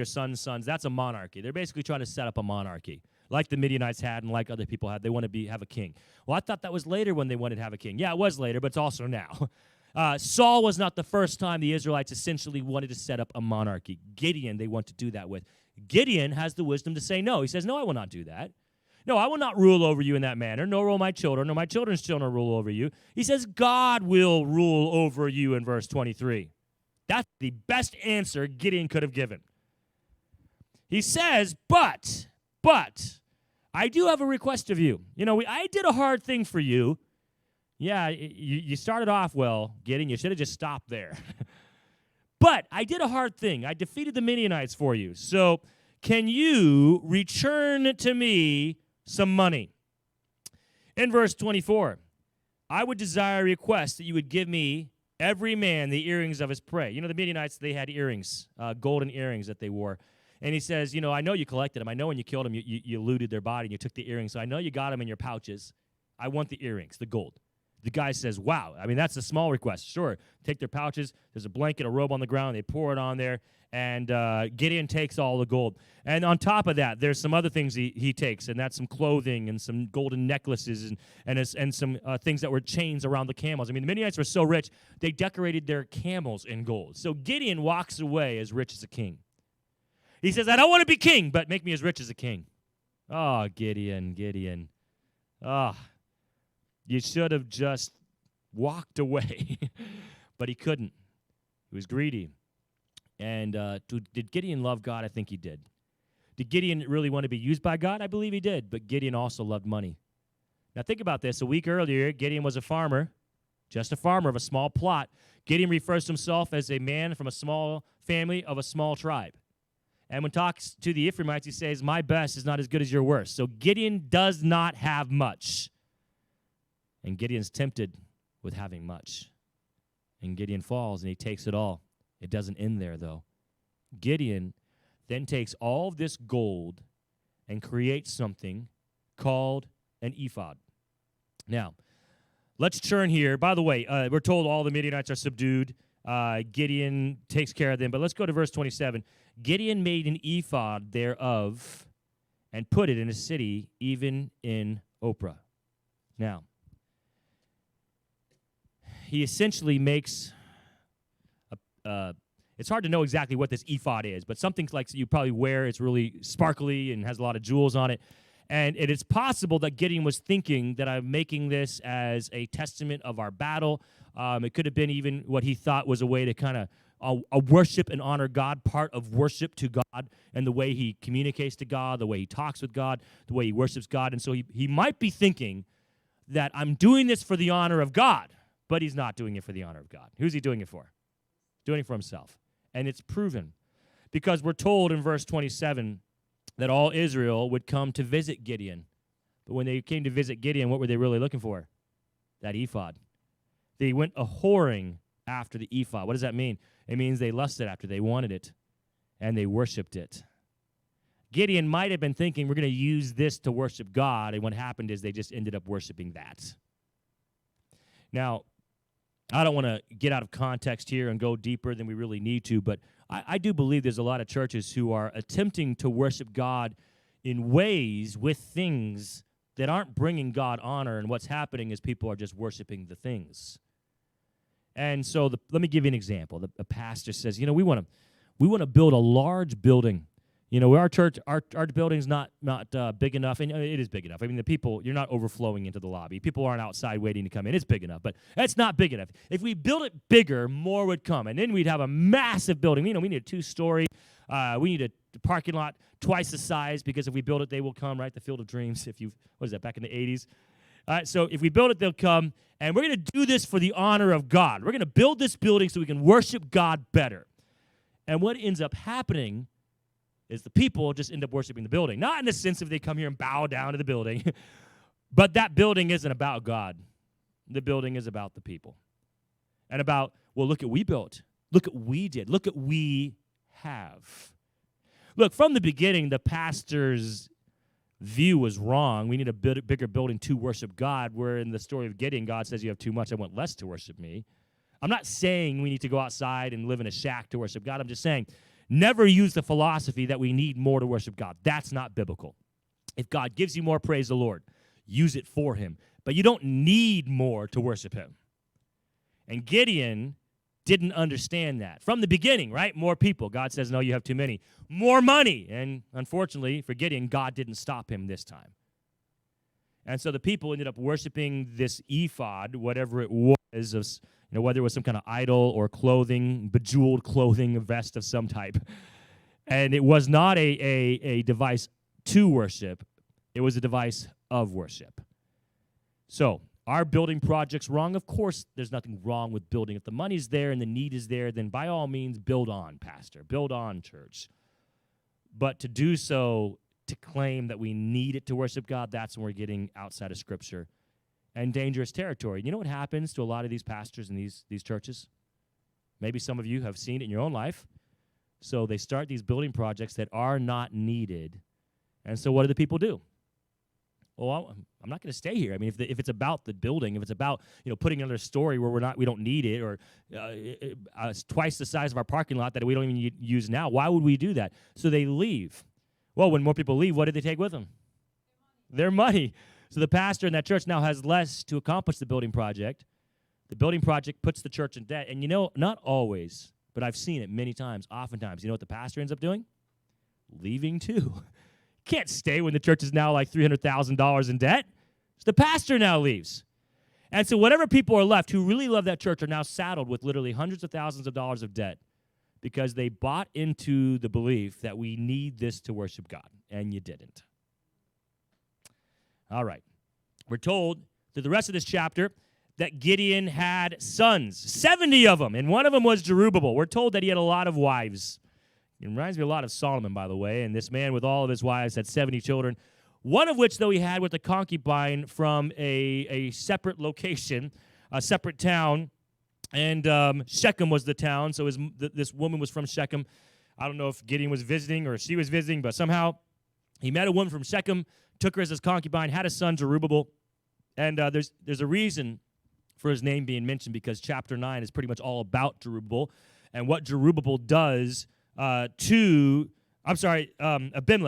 [SPEAKER 1] son's sons? That's a monarchy. They're basically trying to set up a monarchy, like the Midianites had and like other people had. They want to have a king. Well, I thought that was later when they wanted to have a king. Yeah, it was later, but it's also now. Saul was not the first time the Israelites essentially wanted to set up a monarchy. Gideon, they want to do that with. Gideon has the wisdom to say no. He says, no, I will not do that. No, I will not rule over you in that manner, nor will my children, nor my children's children rule over you. He says, God will rule over you in verse 23. That's the best answer Gideon could have given. He says, but, I do have a request of you. I did a hard thing for you. Yeah, you started off well, Gideon. You should have just stopped there. But I did a hard thing. I defeated the Midianites for you. So can you return to me some money? In verse 24, I would desire a request that you would give me every man the earrings of his prey. The Midianites, they had earrings, golden earrings that they wore. And he says, I know you collected them. I know when you killed them, you looted their body and you took the earrings. So I know you got them in your pouches. I want the earrings, the gold. The guy says, wow, that's a small request. Sure, take their pouches. There's a blanket, a robe on the ground. They pour it on there, and Gideon takes all the gold. And on top of that, there's some other things he takes, and that's some clothing and some golden necklaces and some things that were chains around the camels. The Midianites were so rich, they decorated their camels in gold. So Gideon walks away as rich as a king. He says, I don't want to be king, but make me as rich as a king. Oh, Gideon. Oh, you should have just walked away. But he couldn't. He was greedy. And did Gideon love God? I think he did. Did Gideon really want to be used by God? I believe he did. But Gideon also loved money. Now think about this. A week earlier, Gideon was a farmer, just a farmer of a small plot. Gideon refers to himself as a man from a small family of a small tribe. And when talks to the Ephraimites, he says, my best is not as good as your worst. So Gideon does not have much. And Gideon's tempted with having much. And Gideon falls, and he takes it all. It doesn't end there, though. Gideon then takes all of this gold and create something called an ephod. Now, let's turn here. By the way, we're told all the Midianites are subdued. Gideon takes care of them. But let's go to verse 27. Gideon made an ephod thereof and put it in a city, even in Ophrah. Now, he essentially makes it's hard to know exactly what this ephod is, but something like you probably wear. It's really sparkly and has a lot of jewels on it. And it is possible that Gideon was thinking that I'm making this as a testament of our battle. It could have been even what he thought was a way to kind of worship and honor God, part of worship to God, and the way he communicates to God, the way he talks with God, the way he worships God. And so he might be thinking that I'm doing this for the honor of God, but he's not doing it for the honor of God. Who's he doing it for? Doing it for himself. And it's proven because we're told in verse 27 that all Israel would come to visit Gideon. But when they came to visit Gideon, what were they really looking for? That ephod. They went a-whoring after the ephod. What does that mean? It means they lusted after, they wanted it, and they worshiped it. Gideon might have been thinking, we're going to use this to worship God, and what happened is they just ended up worshiping that. Now, I don't want to get out of context here and go deeper than we really need to, but I do believe there's a lot of churches who are attempting to worship God in ways with things that aren't bringing God honor, and what's happening is people are just worshiping the things. And so let me give you an example. The pastor says, we want to build a large building. Our church, our building's not big enough, and it is big enough. I mean, the people, you're not overflowing into the lobby. People aren't outside waiting to come in. It's big enough, but it's not big enough. If we build it bigger, more would come, and then we'd have a massive building. We need a 2-story. We need a parking lot twice the size, because if we build it, they will come, right? The Field of Dreams, what is that, back in the 80s? All right, so if we build it, they'll come, and we're going to do this for the honor of God. We're going to build this building so we can worship God better. And what ends up happening is the people just end up worshiping the building. Not in the sense of they come here and bow down to the building, but that building isn't about God. The building is about the people. And about, well, look at we built. Look at we did. Look at we have. Look, from the beginning, the pastor's view was wrong. We need a bigger building to worship God, where in the story of Gideon, God says you have too much, I want less to worship me. I'm not saying we need to go outside and live in a shack to worship God. I'm just saying, never use the philosophy that we need more to worship God. That's not biblical. If God gives you more, praise the Lord. Use it for him. But you don't need more to worship him. And Gideon didn't understand that. From the beginning, right? More people. God says, no, you have too many. More money. And unfortunately for Gideon, God didn't stop him this time. And so the people ended up worshiping this ephod, whatever it was, whether it was some kind of idol or clothing, bejeweled clothing, a vest of some type. And it was not a device to worship. It was a device of worship. So, are building projects wrong? Of course, there's nothing wrong with building. If the money's there and the need is there, then by all means, build on, pastor. Build on, church. But to do so, to claim that we need it to worship God, that's when we're getting outside of Scripture and dangerous territory. You know what happens to a lot of these pastors in these churches? Maybe some of you have seen it in your own life. So they start these building projects that are not needed. And so what do the people do? Well, I'm not going to stay here. I mean, if it's about the building, if it's about putting another story where we don't need it, or twice the size of our parking lot that we don't even use now, why would we do that? So they leave. Well, when more people leave, what did they take with them? Their money. So the pastor in that church now has less to accomplish the building project. The building project puts the church in debt. And not always, but I've seen it many times, oftentimes. You know what the pastor ends up doing? Leaving too. Can't stay when the church is now like $300,000 in debt. So the pastor now leaves. And so whatever people are left who really love that church are now saddled with literally hundreds of thousands of dollars of debt because they bought into the belief that we need this to worship God, and you didn't. All right. We're told through the rest of this chapter that Gideon had sons, 70 of them, and one of them was Jerubbaal. We're told that he had a lot of wives. It reminds me a lot of Solomon, by the way, and this man with all of his wives had 70 children, one of which, though, he had with a concubine from a separate location, a separate town, and Shechem was the town, so this woman was from Shechem. I don't know if Gideon was visiting or she was visiting, but somehow He met a woman from Shechem, took her as his concubine, had a son, Zerubbabel. And there's a reason for his name being mentioned, because chapter 9 is pretty much all about Zerubbabel and what Zerubbabel does Abimelech,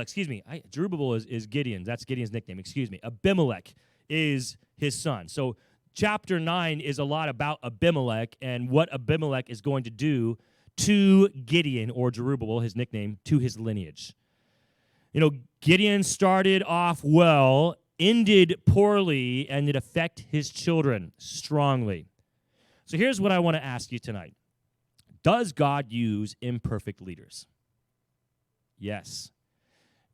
[SPEAKER 1] excuse me. Zerubbabel is Gideon. That's Gideon's nickname, excuse me. Abimelech is his son. So chapter 9 is a lot about Abimelech and what Abimelech is going to do to Gideon, or Zerubbabel, his nickname, to his lineage. You know, Gideon started off well, ended poorly, and it affected his children strongly. So here's what I want to ask you tonight. Does God use imperfect leaders? Yes.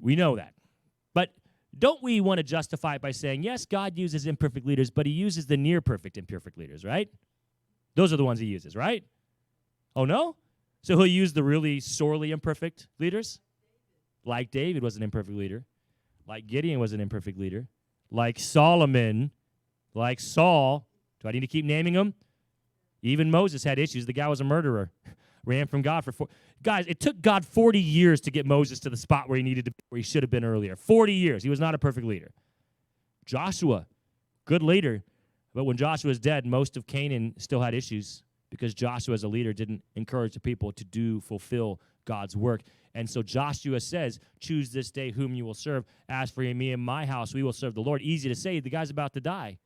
[SPEAKER 1] We know that. But don't we want to justify it by saying, yes, God uses imperfect leaders, but he uses the near-perfect imperfect leaders, right? Those are the ones he uses, right? Oh, no? So he'll use the really sorely imperfect leaders? Like David was an imperfect leader. Like Gideon was an imperfect leader. Like Solomon. Like Saul. Do I need to keep naming them? Even Moses had issues. The guy was a murderer. Ran from God for Guys, it took God 40 years to get Moses to the spot where he needed to be, where he should have been earlier. 40 years. He was not a perfect leader. Joshua, good leader. But when Joshua was dead, most of Canaan still had issues because Joshua as a leader didn't encourage the people to fulfill God's work. And so Joshua says, choose this day whom you will serve. As for me and my house, we will serve the Lord. Easy to say, the guy's about to die.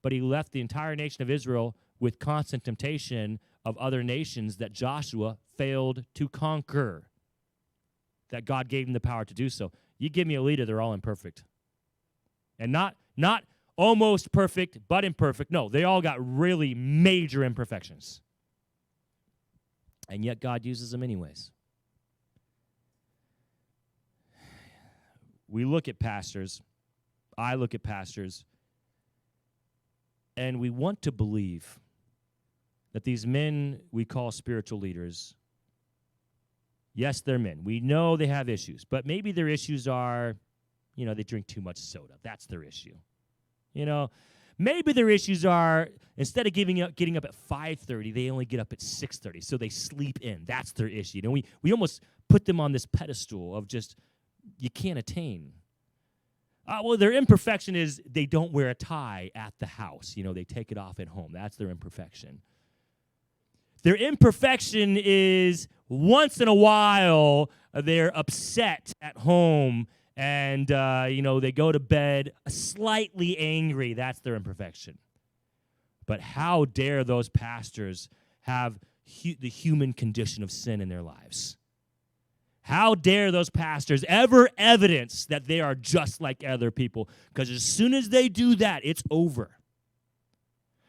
[SPEAKER 1] But he left the entire nation of Israel with constant temptation of other nations that Joshua failed to conquer, that God gave him the power to do so. You give me a leader, they're all imperfect. And not almost perfect, but imperfect. No, they all got really major imperfections. And yet God uses them anyways. We look at pastors, I look at pastors, and we want to believe that these men we call spiritual leaders, yes, they're men. We know they have issues, but maybe their issues are, they drink too much soda. That's their issue. Maybe their issues are, instead of getting up at 5:30, they only get up at 6:30, so they sleep in. That's their issue. We almost put them on this pedestal of just, you can't attain. Well, their imperfection is they don't wear a tie at the house. They take it off at home. That's their imperfection. Their imperfection is once in a while they're upset at home and, they go to bed slightly angry. That's their imperfection. But how dare those pastors have the human condition of sin in their lives? How dare those pastors ever evidence that they are just like other people? Because as soon as they do that, it's over.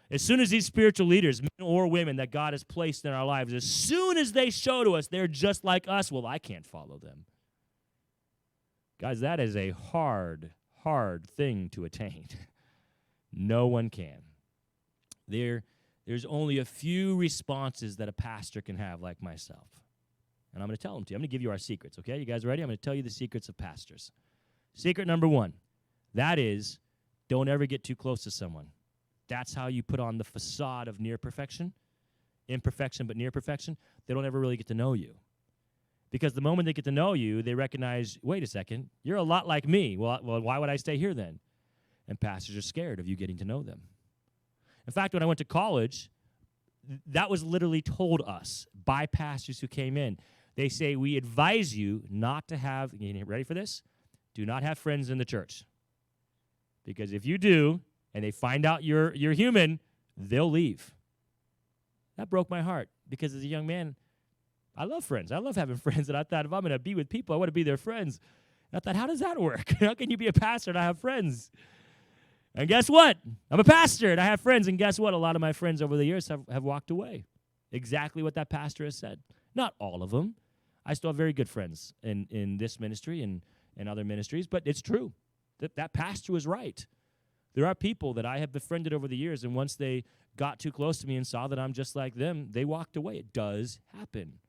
[SPEAKER 1] As soon as these spiritual leaders, men or women that God has placed in our lives, as soon as they show to us they're just like us, well, I can't follow them. Guys, that is a hard thing to attain. No one can. There's only a few responses that a pastor can have, like myself. And I'm going to tell them to you. I'm going to give you our secrets, okay? You guys ready? I'm going to tell you the secrets of pastors. Secret number 1, that is, don't ever get too close to someone. That's how you put on the facade of near perfection, imperfection but near perfection. They don't ever really get to know you. Because the moment they get to know you, they recognize, wait a second, you're a lot like me. Well, why would I stay here then? And pastors are scared of you getting to know them. In fact, when I went to college, that was literally told us by pastors who came in. They say, we advise you not to have, ready for this? Do not have friends in the church. Because if you do, and they find out you're human, they'll leave. That broke my heart, because as a young man, I love friends. I love having friends, and I thought if I'm going to be with people, I want to be their friends. And I thought, how does that work? How can you be a pastor and I have friends? And guess what? I'm a pastor, and I have friends, and guess what? A lot of my friends over the years have walked away. Exactly what that pastor has said. Not all of them. I still have very good friends in this ministry and other ministries, but it's true. That pastor was right. There are people that I have befriended over the years, and once they got too close to me and saw that I'm just like them, they walked away. It does happen.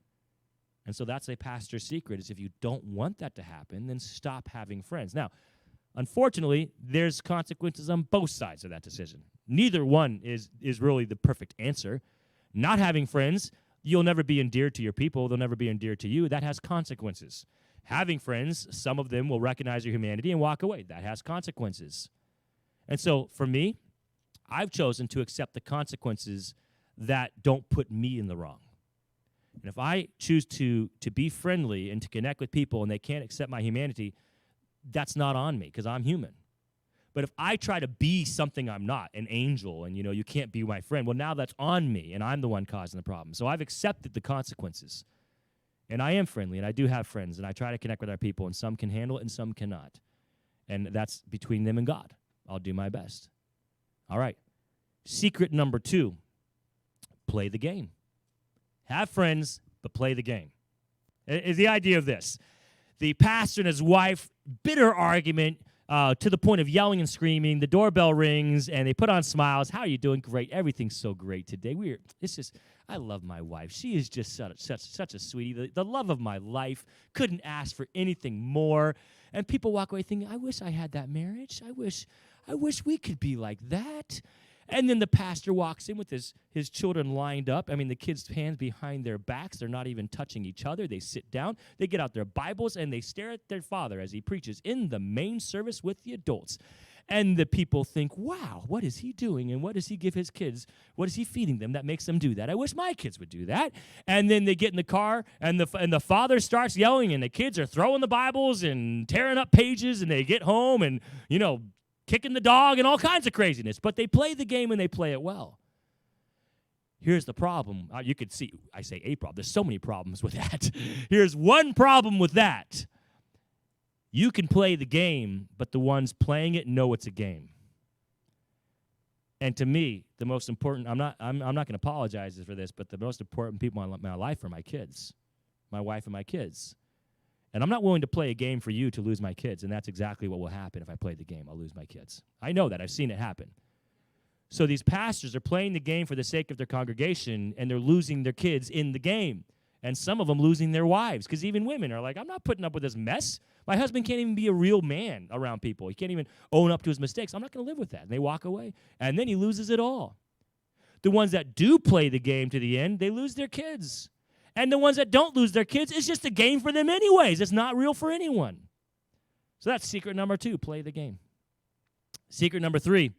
[SPEAKER 1] And so that's a pastor's secret, is if you don't want that to happen, then stop having friends. Now, unfortunately, there's consequences on both sides of that decision. Neither one is really the perfect answer. Not having friends, you'll never be endeared to your people. They'll never be endeared to you. That has consequences. Having friends, some of them will recognize your humanity and walk away. That has consequences. And so for me, I've chosen to accept the consequences that don't put me in the wrong. And if I choose to be friendly and to connect with people and they can't accept my humanity, that's not on me because I'm human. But if I try to be something I'm not, an angel, and, you can't be my friend, well, now that's on me, and I'm the one causing the problem. So I've accepted the consequences. And I am friendly, and I do have friends, and I try to connect with our people, and some can handle it and some cannot. And that's between them and God. I'll do my best. All right. Secret number 2, play the game. Have friends, but play the game. Is the idea of this. The pastor and his wife, bitter argument, to the point of yelling and screaming. The doorbell rings, and they put on smiles. How are you doing? Great. Everything's so great today. I love my wife. She is just such a sweetie. The love of my life. Couldn't ask for anything more. And people walk away thinking, I wish I had that marriage. I wish we could be like that. And then the pastor walks in with his children lined up. I mean, the kids' hands behind their backs. They're not even touching each other. They sit down. They get out their Bibles, and they stare at their father as he preaches in the main service with the adults. And the people think, wow, what is he doing? And what does he give his kids? What is he feeding them that makes them do that? I wish my kids would do that. And then they get in the car, and the father starts yelling, and the kids are throwing the Bibles and tearing up pages, and they get home and, kicking the dog and all kinds of craziness. But they play the game, and they play it well. Here's the problem. You could see, I say a problem. There's so many problems with that. Here's one problem with that. You can play the game, but the ones playing it know it's a game. And to me, the most important, I'm not going to apologize for this, but the most important people in my life are my kids, my wife and my kids. And I'm not willing to play a game for you to lose my kids, and that's exactly what will happen if I play the game. I'll lose my kids. I know that. I've seen it happen. So these pastors are playing the game for the sake of their congregation, and they're losing their kids in the game. And some of them losing their wives, because even women are like, I'm not putting up with this mess. My husband can't even be a real man around people. He can't even own up to his mistakes. I'm not going to live with that. And they walk away. And then he loses it all. The ones that do play the game to the end, they lose their kids. And the ones that don't lose their kids, it's just a game for them anyways. It's not real for anyone. So that's secret number 2, play the game. Secret number 3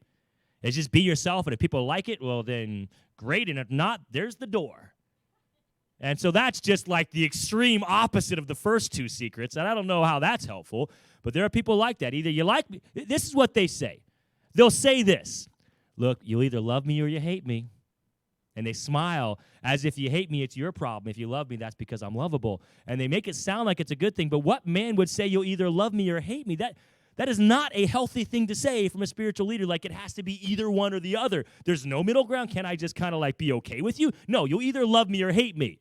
[SPEAKER 1] is just be yourself, and if people like it, well, then great, and if not, there's the door. And so that's just like the extreme opposite of the first 2 secrets, and I don't know how that's helpful, but there are people like that. Either you like me. This is what they say. They'll say this. Look, you either love me or you hate me. And they smile as if you hate me, it's your problem. If you love me, that's because I'm lovable. And they make it sound like it's a good thing. But what man would say you'll either love me or hate me? That is not a healthy thing to say from a spiritual leader, like it has to be either one or the other. There's no middle ground. Can I just kind of like be okay with you? No, you'll either love me or hate me.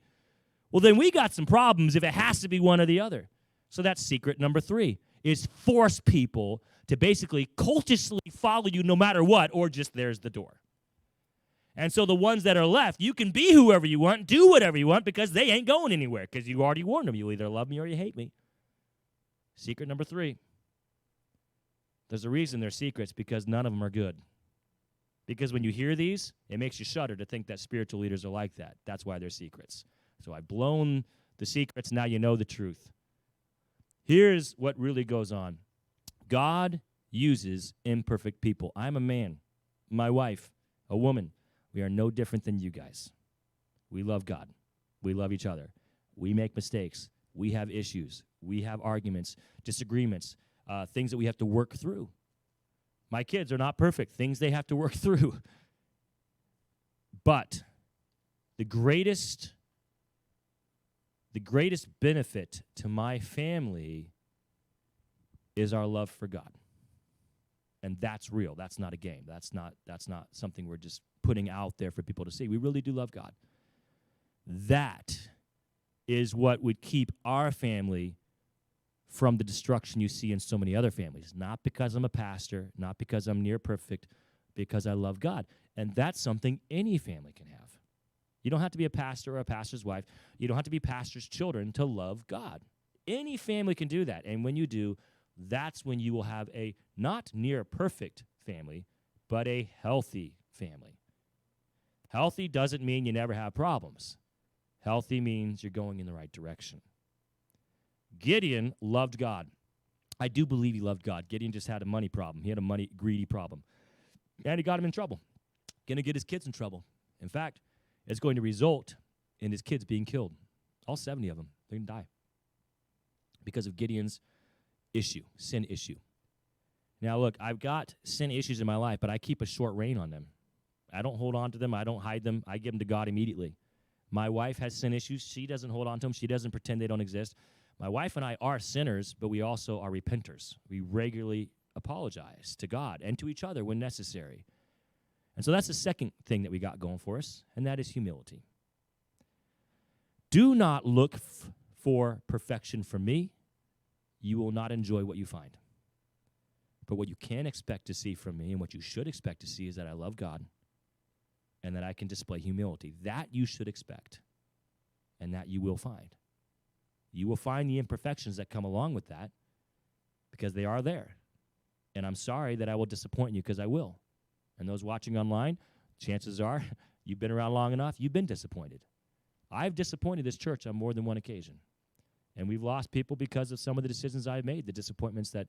[SPEAKER 1] Well, then we got some problems if it has to be one or the other. So that's secret number 3, is force people to basically cultishly follow you no matter what, or just there's the door. And so the ones that are left, you can be whoever you want, do whatever you want, because they ain't going anywhere, because you already warned them. You either love me or you hate me. Secret number 3. There's a reason they're secrets, because none of them are good. Because when you hear these, it makes you shudder to think that spiritual leaders are like that. That's why they're secrets. So I've blown the secrets. Now you know the truth. Here's what really goes on. God uses imperfect people. I'm a man. My wife, a woman. We are no different than you guys. We love God. We love each other. We make mistakes. We have issues. We have arguments, disagreements, things that we have to work through. My kids are not perfect, things they have to work through. But the greatest benefit to my family is our love for God. And that's real. That's not a game. That's not something we're just putting out there for people to see. We really do love God. That is what would keep our family from the destruction you see in so many other families. Not because I'm a pastor, not because I'm near perfect, because I love God. And that's something any family can have. You don't have to be a pastor or a pastor's wife. You don't have to be pastor's children to love God. Any family can do that. And when you do, that's when you will have a not near perfect family, but a healthy family. Healthy doesn't mean you never have problems. Healthy means you're going in the right direction. Gideon loved God. I do believe he loved God. Gideon just had a money problem. He had a money greedy problem. And he got him in trouble. Going to get his kids in trouble. In fact, it's going to result in his kids being killed. All 70 of them. They're going to die because of Gideon's issue, sin issue. Now, look, I've got sin issues in my life, but I keep a short rein on them. I don't hold on to them. I don't hide them. I give them to God immediately. My wife has sin issues. She doesn't hold on to them. She doesn't pretend they don't exist. My wife and I are sinners, but we also are repenters. We regularly apologize to God and to each other when necessary. And so that's the second thing that we got going for us, and that is humility. Do not look for perfection from me. You will not enjoy what you find. But what you can expect to see from me and what you should expect to see is that I love God and that I can display humility. That you should expect, and that you will find. You will find the imperfections that come along with that because they are there. And I'm sorry that I will disappoint you because I will. And those watching online, chances are you've been around long enough, you've been disappointed. I've disappointed this church on more than one occasion. And we've lost people because of some of the decisions I've made, the disappointments that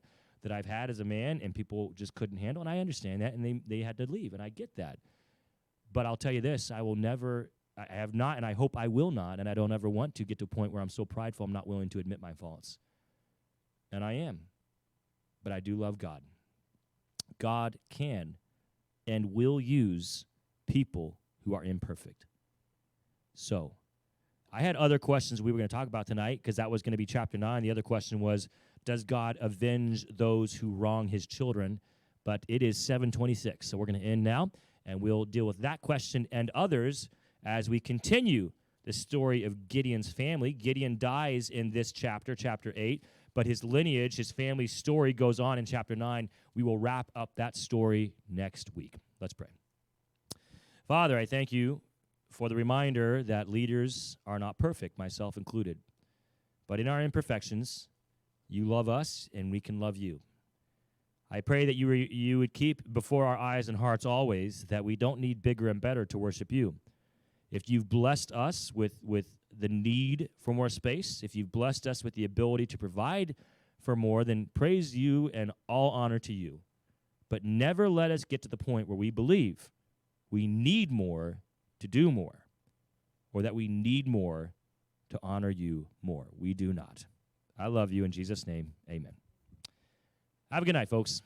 [SPEAKER 1] I've had as a man, and people just couldn't handle. And I understand that, and they had to leave, and I get that. But I'll tell you this, I have not, and I hope I will not, and I don't ever want to get to a point where I'm so prideful I'm not willing to admit my faults. And I am. But I do love God. God can and will use people who are imperfect. So, I had other questions we were going to talk about tonight because that was going to be chapter 9. The other question was, does God avenge those who wrong his children? But it is 7:26, so we're going to end now, and we'll deal with that question and others as we continue the story of Gideon's family. Gideon dies in this chapter, chapter 8, but his lineage, his family story goes on in chapter 9. We will wrap up that story next week. Let's pray. Father, I thank you for the reminder that leaders are not perfect, myself included. But in our imperfections, you love us and we can love you. I pray that you would keep before our eyes and hearts always that we don't need bigger and better to worship you. If you've blessed us with the need for more space, if you've blessed us with the ability to provide for more, then praise you and all honor to you. But never let us get to the point where we believe we need more to do more, or that we need more to honor you more. We do not. I love you in Jesus' name. Amen. Have a good night, folks.